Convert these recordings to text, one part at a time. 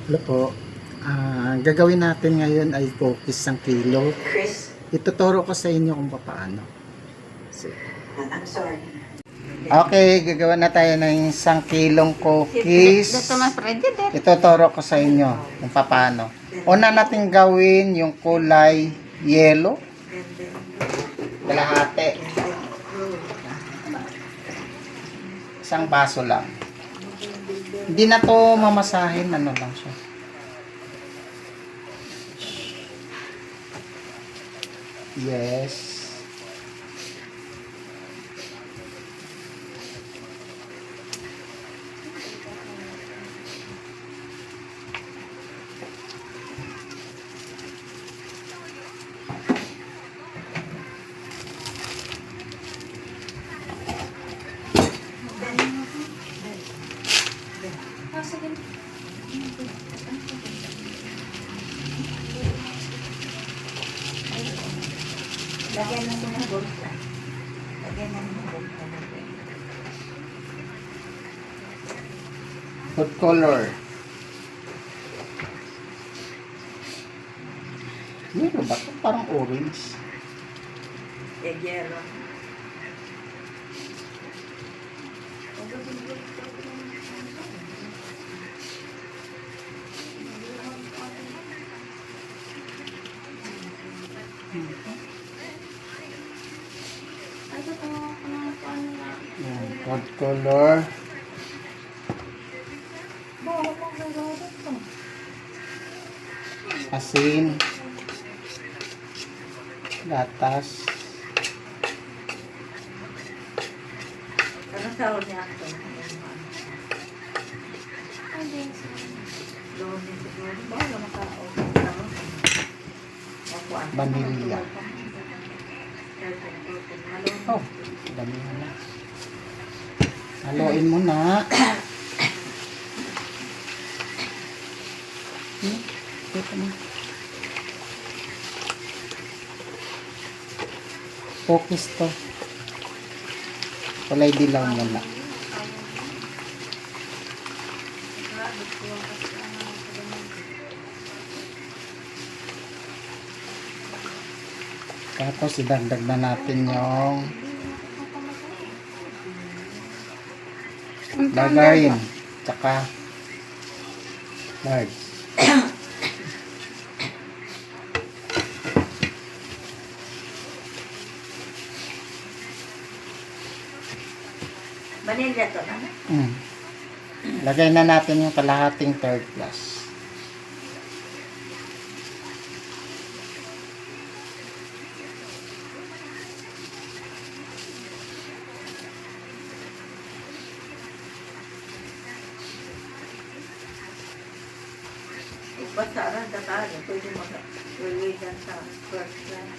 Hello po. Gagawin natin ngayon ay cookies 1 kilo. Chris, Ituturo ko sa inyo kung paano. I'm sorry. Okay, gagawa na tayo ng 1 kilong cookies. Dito mas pwede din. Ituturo ko sa inyo kung paano. Una natin gawin yung kulay yellow. Kalahati. Isang baso lang. Hindi na to mamasahin, ano lang siya. Yes. Lagyan na siya ng bolsa. Lagyan na ng bolsa. Food color. Meron ba ito? Parang orange. Yero. Food color. Asin. Gatas. Anong sahod niya ako? Doon din siguro. Baka makao. Vanilla. Oh, dami na. Haluin mo na. Ito na. Focus to. Kulay dilaw muna. Tapos idagdag na natin yung margarine tsaka lard. Vanilla to na. Lagay na natin yung kalahating third plus. Basta rin tatalo. Pwede mag-religan sa first class.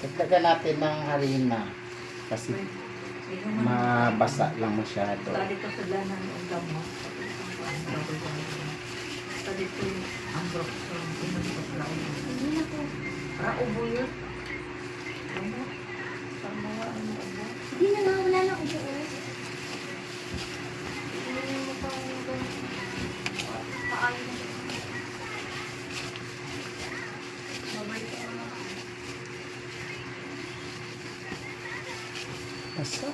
Dagdagan natin ng harina kasi mabasa lang masyado. Tadi ko sa lanan ng damo. Tadi ko ang brokson. Para ubo yun. Hindi na nga, wala na ubo. Paano na. Basa.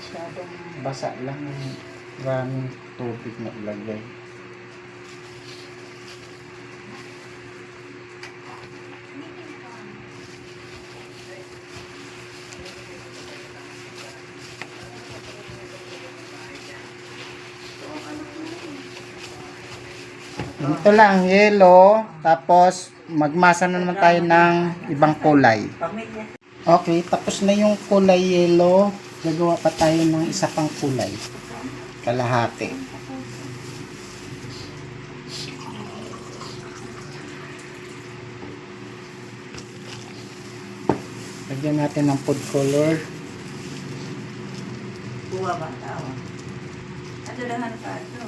Masyadong basa lang yung maraming tubig na ilagay. Ito lang, yellow. Tapos, magmasa na naman tayo ng ibang kulay. Pamilya. Okay, tapos na yung kulay yellow. Gagawa pa tayo ng isa pang kulay. Kalahati. Lagyan natin ng food color. Buwa ba tao? Ato lahan pa ito.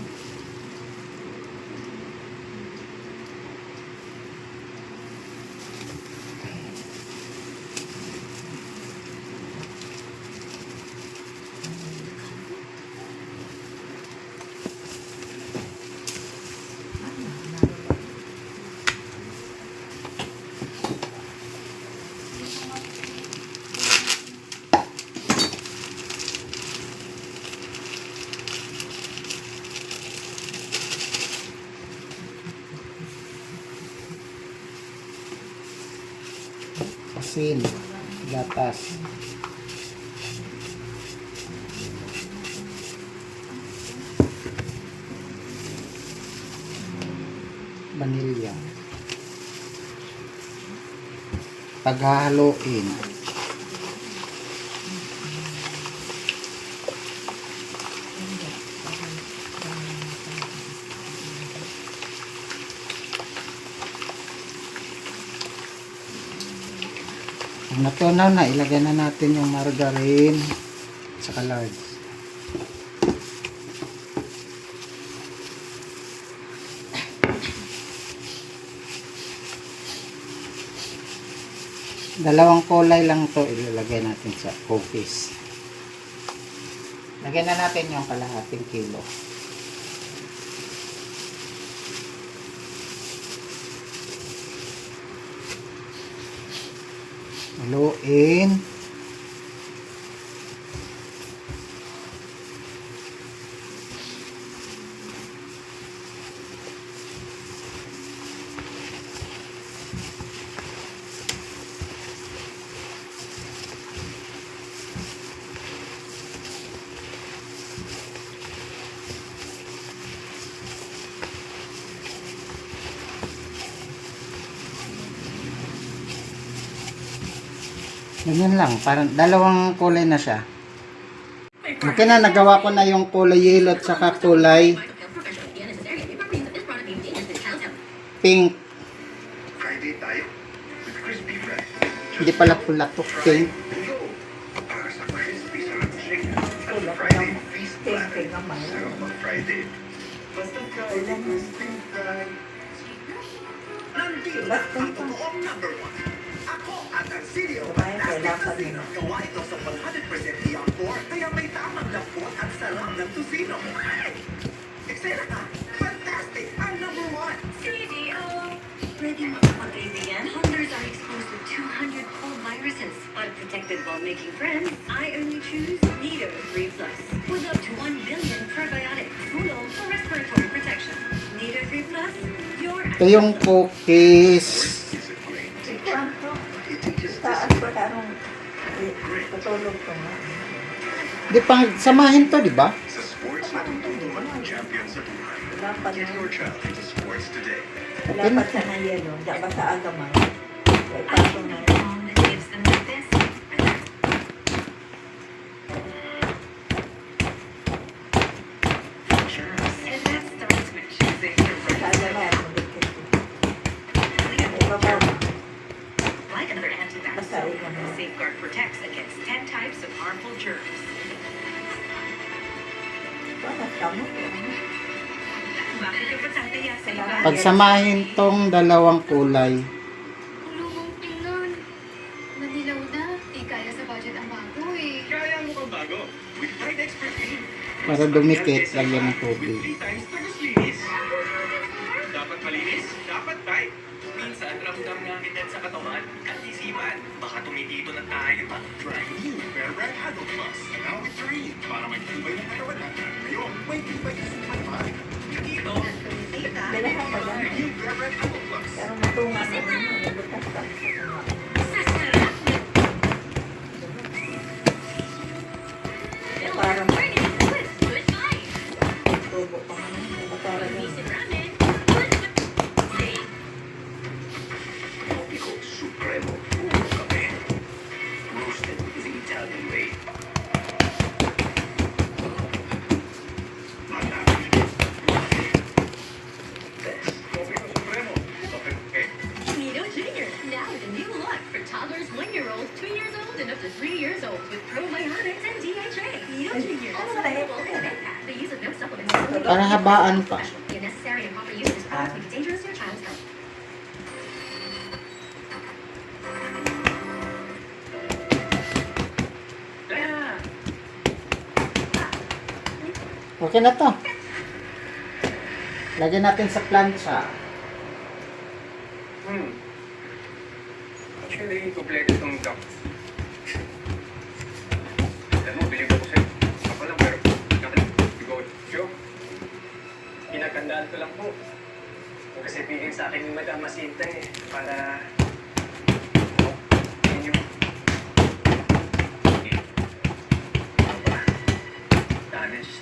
Asin. Gatas. Vanilya. Paghahaluin. Pag natunaw na, ilagay na natin yung margarine sa lard. Dalawang kulay lang to ilalagay natin sa cookies. Lagyan na natin yung kalahating kilo. Haluin. Ganyan lang, parang dalawang kulay na siya. Okay na, nagawa ko na yung kulay yellow at saka kulay pink. Friday tayo with crispy fries. Hindi pala pula to, pink. Para sa crispy sarap chicken at Friday feast platter. Thinking naman. Sarap mag Friday. Basta Friday crispy fries. Nandito Basta ang totoong number one. Ako at ang Silio. Kumain, kailangan din. Gawa ito sa 100% Iacor. Kaya may tamang lambot at sarap ng tusino. Eksena ka! Fantastic! Ang number one! CDO! Ready makapag-kaibigan? Hunters are exposed to 200 cold viruses. But protected while making friends, I only choose Nido 3 Plus. With up to 1 billion probiotics. Tulong for respiratory protection. Nido 3 Plus, your... Ito yung cookies. Is it great? Ito ang to. It teaches Taas ko larong patulog ko nga. Di pang samahin to, di ba? Sa sports na tuturuan ng champion sa buhay. Dapat Get your child into sports today. dapat sa na yelo. Dapat sa agaman. Kaya I paso need na a phone that gives them the best. Germs. And that starts with choosing the right Sada na yan. Iba ba? Like another antivax Basta soap, ikaw na. Safeguard protects against 10 types of harmful germs. Bakit kamo? Bakit ka ba tataya sa iba? Pagsamahin tong dalawang kulay. Kulubong tingnan. Nadilaw na. Di kaya sa budget ang bago eh. Kaya mo kang bago. With Pride Expert Clean. Para dumikit, lagyan ng With tubig. 3 times tagas-linis. Dapat malinis, dapat tight. Minsan, ramdam nga kita sa katawan at isipan. Baka tumitito na tayo. Try new Bear Red Adult Plus. Now with 3. Para may tibay ng katawan natin. Ngayon, may tibay isipan pa. Dito, Dalahan pa dyan. new Bear Red Adult Plus. Pero matungan mo naman. Nabutas ka. Sasarap Kaya parang with good vibes. tubo pa naman. Matara yun. Isip ramen. Tropical Supremo Puro Cafe. Roasted the Italian way. Best Tropical Supremo. Okay. Nido Junior, now with a new look. often up to 3 years old with probiotics and DHA. Also available in MedPak. The use of no supplements. Para habaan pa. The unnecessary and proper use of this product may be dangerous to your child's health. Okay na to. Lagyan natin sa plancha. Actually, kompleto itong duck. Alam mo, bilib ako sa'yo. Ako lang, pero go. Joke. Pinagandaan ko lang po. Kasi bigyan sa akin yung Madam Masinta para... Yun yung... Honest.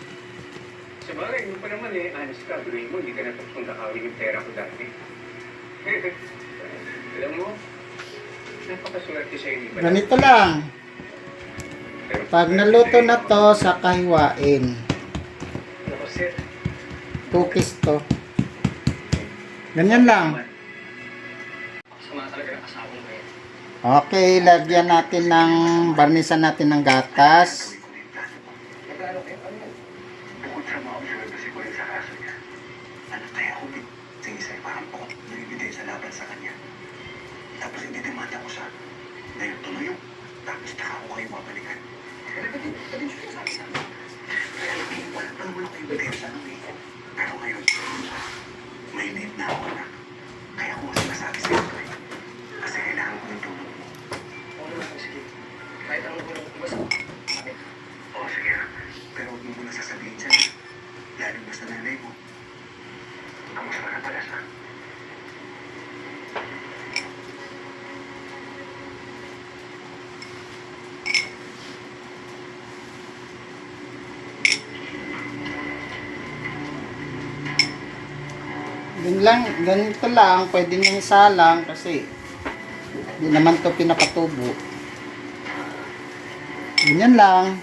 Sa bagay, mo pa naman honest ka. Biruin mo, hindi ka na kung nakawin yung pera ko dati. Alam mo, napakaswerte sa'yo ni Madam. Ganito lang. Pag naluto na to, sa kahiwain. Ako, sir. Cookies to. Ganyan lang. Sama talaga ng asawa mo eh. Okay, lagyan natin ng barnisan natin ng gatas. Magkano kayo? Ano yan? Bukod sa ma-observe kasi ko rin sa kaso niya, ano kaya ako sinisay parang po nilibigay sa laban sa kanya. Tapos hindi demanda ko siya. Ngayon tuloy yung tapos taka ko kayo mabalikan. Pwede siya sa akin. Wala pa naman ako yung bidensya ng eh. Pero ngayon, may need na ako na. Kaya ko sinasabi sa ito eh. Kasi kailangan ko ng tulong mo. Oo naman, sige. Kahit anong gulong ko basta. Oo, sige na. Pero huwag mo muna sasabihin siya. Lalo basta nanay mo. Kamusta ka pala siya? Yun lang, ganito lang. Pwede nyo isalang kasi hindi naman to pinapatubo. Ganyan lang.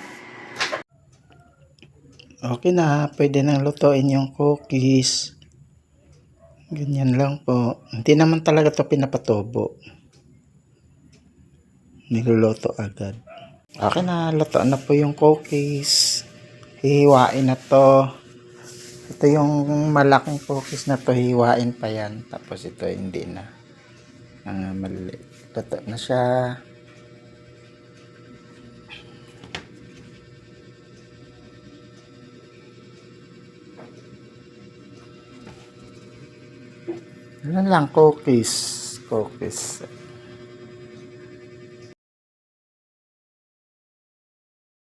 Okay na. Pwede nang lutuin yung cookies. Ganyan lang po. Hindi naman talaga to pinapatubo. Niluluto agad. Okay na. Luto na po yung cookies. Hihiwain na to. Ito yung malaking cookies na to, hiwain pa yan. Tapos ito hindi na. Maliliit. Luto na siya. Ano lang, cookies. Cookies.